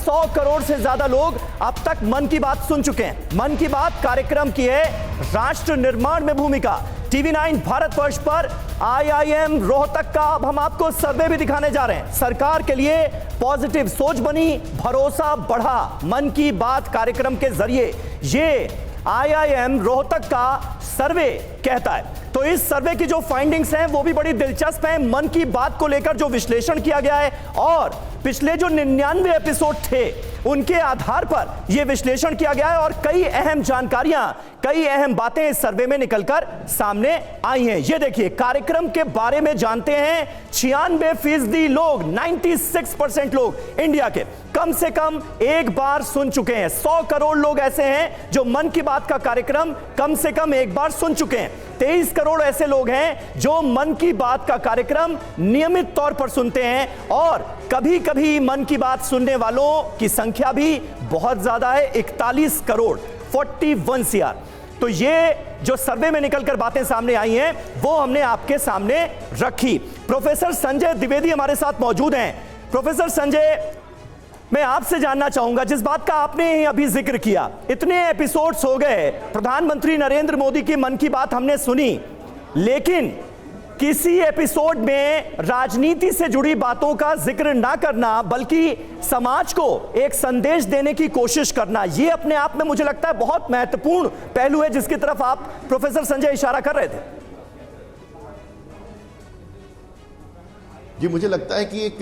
100 करोड़ से ज्यादा लोग अब तक मन की बात सुन चुके हैं। मन की बात कार्यक्रम की है राष्ट्र निर्माण में भूमिका। टीवी 9 भारतवर्ष पर IIM रोहतक का अब हम आपको सर्वे भी दिखाने जा रहे हैं। सरकार के लिए पॉजिटिव सोच बनी, भरोसा बढ़ा। मन की बात कार्यक्रम के जरिए ये IIM रोहतक का सर्वे कहता है। तो इस सर्वे की जो फाइंडिंग्स हैं वो भी बड़ी दिलचस्प हैं। मन की बात को लेकर जो विश्लेषण किया गया है और पिछले जो 99 एपिसोड थे उनके आधार पर यह विश्लेषण किया गया है और कई अहम जानकारियां, कई अहम बातें इस सर्वे में निकलकर सामने आई हैं। ये देखिए, कार्यक्रम के बारे में जानते हैं 96% लोग, 96% लोग इंडिया के कम से कम एक बार सुन चुके हैं। 100 करोड़ लोग ऐसे हैं जो मन की बात का कार्यक्रम कम से कम एक बार सुन चुके हैं। 23 करोड़ ऐसे लोग हैं जो मन की बात का कार्यक्रम नियमित तौर पर सुनते हैं और कभी कभी मन की बात सुनने वालों की संख्या भी बहुत ज्यादा है, 41 करोड़, 41 CR। तो ये जो सर्वे में निकलकर बातें सामने आई हैं वो हमने आपके सामने रखी। प्रोफेसर संजय द्विवेदी हमारे साथ मौजूद हैं। प्रोफेसर संजय, मैं आपसे जानना चाहूंगा, जिस बात का आपने अभी जिक्र किया, इतने एपिसोड्स हो गए, प्रधानमंत्री नरेंद्र मोदी की मन की बात हमने सुनी, लेकिन किसी एपिसोड में राजनीति से जुड़ी बातों का जिक्र ना करना बल्कि समाज को एक संदेश देने की कोशिश करना, यह अपने आप में मुझे लगता है बहुत महत्वपूर्ण पहलू है जिसकी तरफ आप प्रोफेसर संजय इशारा कर रहे थे। जी, मुझे लगता है कि एक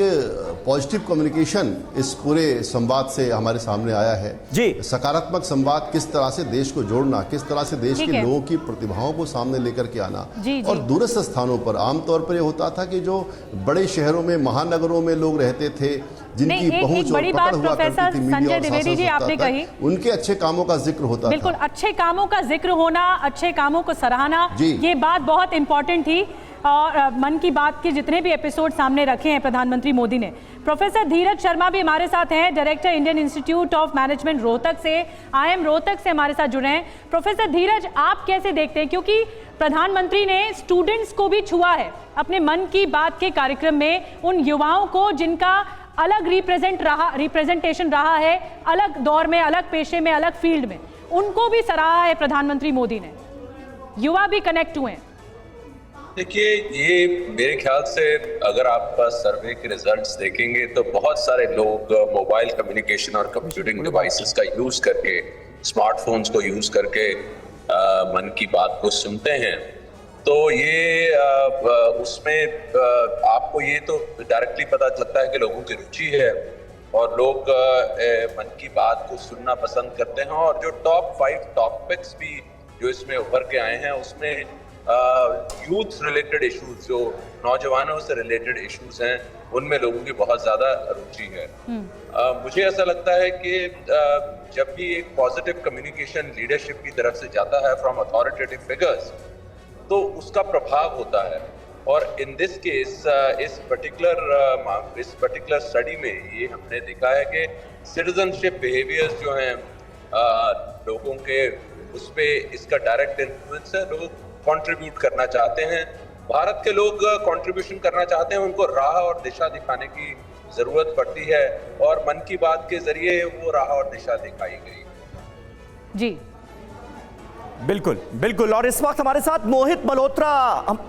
पॉजिटिव कम्युनिकेशन इस पूरे संवाद से हमारे सामने आया है। जी, सकारात्मक संवाद, किस तरह से देश को जोड़ना, किस तरह से देश के लोगों की प्रतिभाओं को सामने लेकर के आना। और दूरस्थ स्थानों पर आमतौर पर यह होता था कि जो बड़े शहरों में, महानगरों में लोग रहते थे, जिनकी पहुंच और पकड़ हुआ करती थी मीडिया और शासन सत्ता तक, उनके अच्छे कामों का जिक्र होता था। बिल्कुल, अच्छे कामों का जिक्र होना, अच्छे कामों को सराहना, ये बात बहुत इंपॉर्टेंट थी। और मन की बात के जितने भी एपिसोड सामने रखे हैं प्रधानमंत्री मोदी ने। प्रोफेसर धीरज शर्मा भी हमारे साथ हैं, director Indian institute of management Rohtak से, IIM रोहतक से हमारे साथ जुड़े हैं। प्रोफेसर धीरज, आप कैसे देखते हैं, क्योंकि प्रधानमंत्री ने स्टूडेंट्स को भी छुआ है अपने मन की बात के कार्यक्रम में, उन युवाओं को जिनका अलग रिप्रेजेंटेशन रहा है, अलग दौर में, अलग पेशे में, अलग फील्ड में, उनको भी सराहा है प्रधानमंत्री मोदी ने, युवा भी कनेक्ट हुए हैं। देखिए, ये मेरे ख्याल से अगर आप सर्वे के रिजल्ट्स देखेंगे तो बहुत सारे लोग मोबाइल कम्युनिकेशन और कंप्यूटिंग डिवाइसेस का यूज करके, स्मार्टफोन्स को यूज करके मन की बात को सुनते हैं। तो ये उसमें आपको ये तो डायरेक्टली पता लगता है कि लोगों की रुचि है और लोग मन की बात को सुनना पसंद करते हैं। और जो टॉप 5 टॉपिक्स भी जो इसमें उभर के आए हैं उसमें यूथ रिलेटेड इश्यूज, जो नौजवानों से रिलेटेड इश्यूज हैं, उनमें लोगों की बहुत ज्यादा रुचि है। मुझे ऐसा लगता है कि जब भी एक पॉजिटिव कम्युनिकेशन लीडरशिप की तरफ से जाता है फ्रॉम अथॉरिटेटिव फिगर्स, तो उसका प्रभाव होता है। और इन दिस केस इस पर्टिकुलर स्टडी में ये हमने देखा है कि सिटीजनशिप बिहेवियर्स जो हैं लोगों के, उस पर इसका डायरेक्ट इन्फ्लुएंस है। लोग कंट्रीब्यूट करना चाहते हैं, भारत के लोग कंट्रीब्यूशन करना चाहते हैं, उनको राह और दिशा दिखाने की जरूरत पड़ती है और मन की बात के जरिए वो राह और दिशा दिखाई गई। जी बिल्कुल बिल्कुल। और इस वक्त हमारे साथ मोहित मल्होत्रा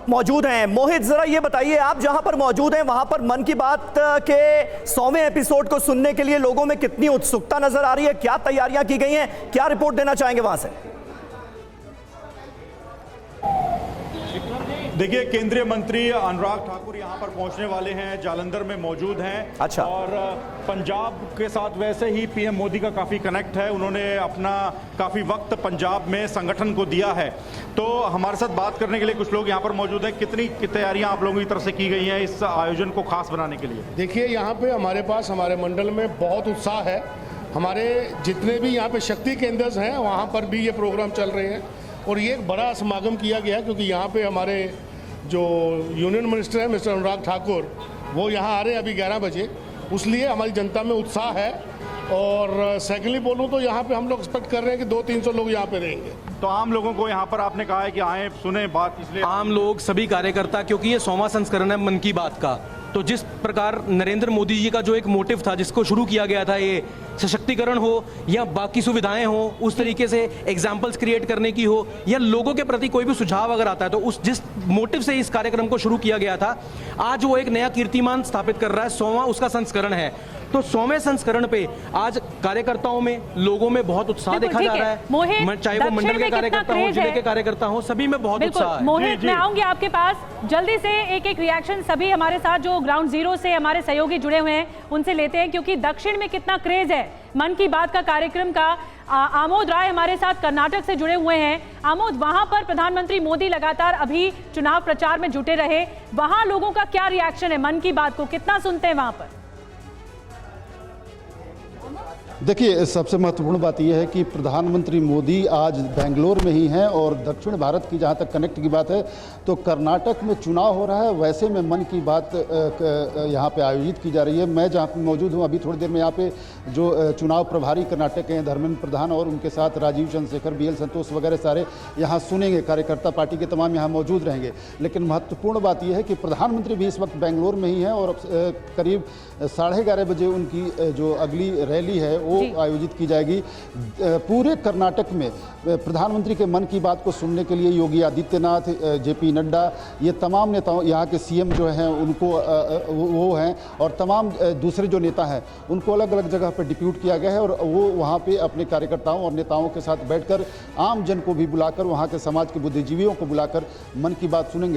मौजूद हैं। मोहित, जरा ये बताइए, आप जहां पर मौजूद हैं वहां पर मन की बात के 100वें एपिसोड को सुनने के लिए लोगों में कितनी उत्सुकता नजर आ रही है, क्या तैयारियां की गई हैं, क्या रिपोर्ट देना चाहेंगे वहां से? देखिए, केंद्रीय मंत्री अनुराग ठाकुर यहां पर पहुंचने वाले हैं, जालंधर में मौजूद हैं। अच्छा। और पंजाब के साथ वैसे ही पीएम मोदी का काफ़ी कनेक्ट है, उन्होंने अपना काफ़ी वक्त पंजाब में संगठन को दिया है। तो हमारे साथ बात करने के लिए कुछ लोग यहां पर मौजूद हैं। कितनी तैयारियां आप लोगों की तरफ से की गई हैं इस आयोजन को खास बनाने के लिए? देखिए, यहाँ पे हमारे पास, हमारे मंडल में बहुत उत्साह है। हमारे जितने भी यहाँ पे शक्ति केंद्र हैं वहाँ पर भी ये प्रोग्राम चल रहे हैं और ये एक बड़ा समागम किया गया है, क्योंकि यहाँ पे हमारे जो यूनियन मिनिस्टर हैं मिस्टर अनुराग ठाकुर, वो यहाँ आ रहे हैं अभी 11 बजे। उसलिए हमारी जनता में उत्साह है। और सेकेंडली बोलूँ तो यहाँ पे हम लोग एक्सपेक्ट कर रहे हैं कि 200-300 लोग यहाँ पे रहेंगे। तो आम लोगों को यहाँ पर आपने कहा है कि आए सुने बात, इसलिए आम लोग, सभी कार्यकर्ता, क्योंकि ये 100वां संस्करण है मन की बात का, तो जिस प्रकार नरेंद्र मोदी जी का जो एक मोटिव था, जिसको शुरू किया गया था, ये सशक्तिकरण हो या बाकी सुविधाएं हो, उस तरीके से एग्जाम्पल्स क्रिएट करने की हो, या लोगों के प्रति कोई भी सुझाव अगर आता है तो उस जिस मोटिव से इस कार्यक्रम को शुरू किया गया था, आज वो एक नया कीर्तिमान स्थापित कर रहा है। 100वां उसका संस्करण है। तो 100वें संस्करण पे आज कार्यकर्ताओं में, लोगों में बहुत उत्साह देखा जा रहा है, चाहे वो मंडल के कार्यकर्ता हो, जिले के कार्यकर्ता हो, सभी में बहुत उत्साह है। मोहित, मैं आऊंगी आपके पास जल्दी से। एक एक रिएक्शन सभी हमारे साथ जो ग्राउंड जीरो से हमारे सहयोगी जुड़े हुए हैं उनसे लेते हैं, क्योंकि दक्षिण में कितना क्रेज है मन की बात का कार्यक्रम का। आमोद राय हमारे साथ कर्नाटक से जुड़े हुए हैं। आमोद, वहां पर प्रधानमंत्री मोदी लगातार अभी चुनाव प्रचार में जुटे रहे, वहां लोगों का क्या रिएक्शन है मन की बात को, कितना सुनते हैं वहां पर? देखिए, सबसे महत्वपूर्ण बात यह है कि प्रधानमंत्री मोदी आज बेंगलोर में ही हैं और दक्षिण भारत की जहां तक कनेक्ट की बात है तो कर्नाटक में चुनाव हो रहा है, वैसे में मन की बात यहां पे आयोजित की जा रही है। मैं जहां पे मौजूद हूं अभी थोड़ी देर में, यहां पे जो चुनाव प्रभारी कर्नाटक के हैं धर्मेंद्र प्रधान और उनके साथ राजीव चंद्रशेखर, BL संतोष वगैरह सारे यहाँ सुनेंगे, कार्यकर्ता पार्टी के तमाम यहाँ मौजूद रहेंगे। लेकिन महत्वपूर्ण बात यह है कि प्रधानमंत्री भी इस वक्त बेंगलोर में ही हैं और करीब 11:30 बजे उनकी जो अगली रैली है वो आयोजित की जाएगी। पूरे कर्नाटक में प्रधानमंत्री के मन की बात को सुनने के लिए योगी आदित्यनाथ, JP नड्डा, ये तमाम नेताओं, यहाँ के CM जो हैं उनको वो हैं, और तमाम दूसरे जो नेता हैं उनको अलग अलग जगह पर डिप्यूट किया गया है और वो वहाँ पे अपने कार्यकर्ताओं और नेताओं के साथ बैठकर आम जन को भी बुलाकर, वहाँ के समाज के बुद्धिजीवियों को बुलाकर मन की बात सुनेंगे।